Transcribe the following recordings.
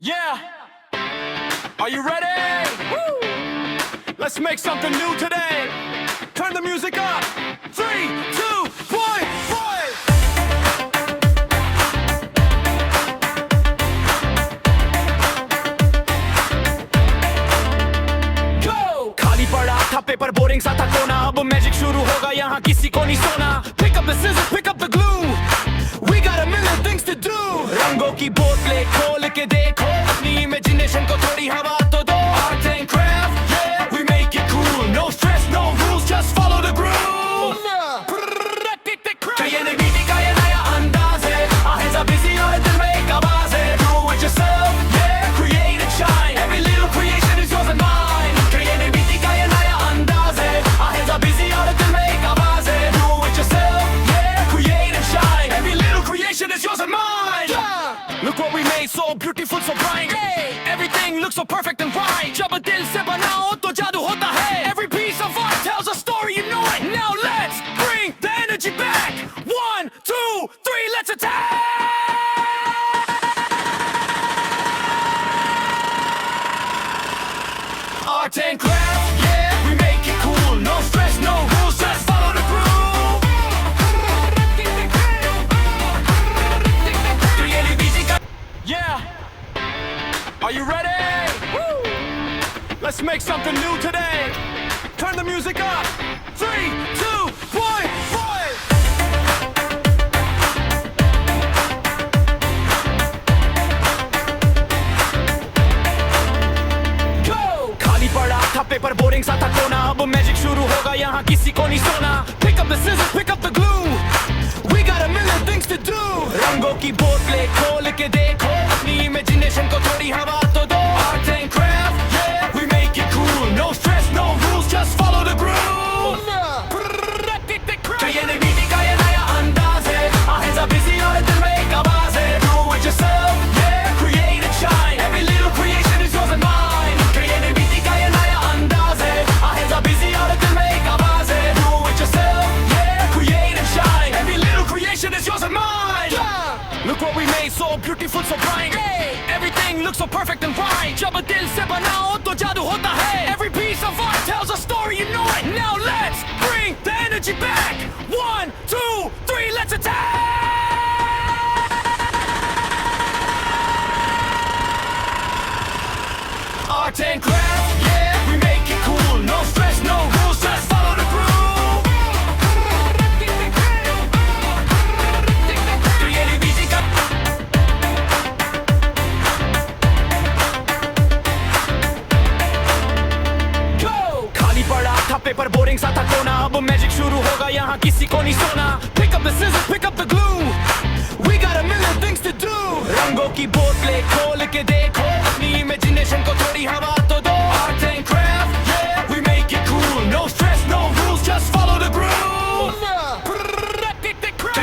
Yeah. Are you ready? Woo! Let's make something new today. Turn the music up. 3, 2, 1, fight! Go! खाली पड़ा था paper boring सा था कोना अब मैजिक शुरू होगा यहाँ किसी को नहीं सोना Pick up the scissors, pick up the glue We got a million things to do रंगों की बोतलें खोल के देखो अपनी इमेजिनेशन को थोड़ी हवा तो दो Art and craft, yeah, we make it cool No stress, no rules, just follow the groove ये नीति का ये नया अंदाज है Our hands are busy और दिल में एक आवाज है Do it yourself, yeah, create and shine Every little creation is yours and mine ये नीति का ये नया अंदाज है Our hands are busy और दिल में एक आवाज है Do it yourself, yeah, create and shine Every little creation is yours and mine Look what we made, so beautiful, so bright Everything looks so perfect and right जब दिल से बनाओ तो जादू होता है Every piece of art tells a story, you know it Now let's bring the energy back 1, 2, 3, let's attack Art and craft, yeah, we make it cool No stress, no rules, just follow the groove Yeah, are you ready? Woo! Let's make something new today Turn the music up 3, 2, 1, fight! Go! खाली पड़ा था paper boring सा था कोना अब magic शुरू होगा यहाँ किसी को नहीं सोना Pick up the scissors, pick up the glue We got a million things to do रंगों की बोतलें खोल के देखो अपनी इमेजिनेशन को थोड़ी हवा तो दो Art and craft, yeah, we make it cool No stress, no rules, just follow the groove ये नीति का ये नया अंदाज है Our hands are busy और दिल में एक आवाज है Do it yourself, yeah, create and shine Every little creation is yours and mine ये नीति का ये नया अंदाज है Our hands are busy और दिल में एक आवाज है Do it yourself, yeah, create and shine Every little creation is yours and mine Look what we made, so beautiful, so bright Everything looks so perfect and right जब दिल से बनाओ तो जादू होता है Every piece of art tells a story, you know it Now let's bring the energy back 1, 2, 3, let's attack Art and craft, yeah, we make it cool No stress, no rules, just follow the groove paper boring सा था कोना अब magic शुरू होगा यहाँ किसी को नहीं सोना Pick up the scissors, pick up the glue We got a million things to do रंगों की बोतलें खोल के देखो अपनी इमेजिनेशन को थोड़ी हवा तो दो Art and craft, yeah, we make it cool No stress, no rules, just follow the groove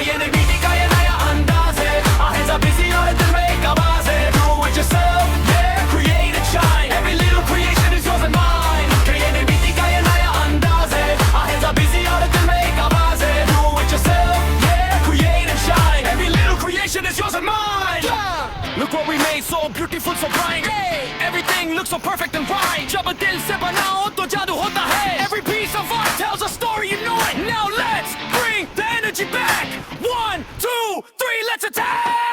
ये नीति का ये नया अंदाज है Our hands are busy और दिल में एक आवाज है Do it yourself, yeah, create and shine Every little creation is yours and mine ये नीति का ये नया अंदाज है Our hands are busy और दिल में एक आवाज है Do it yourself, yeah, create and shine Every little creation is yours and mine Look what we made, so beautiful, so bright Everything looks so perfect and right जब दिल से बनाओ तो जादू होता है Every piece of art tells a story, you know it Now let's bring the energy back 1, 2, 3, let's attack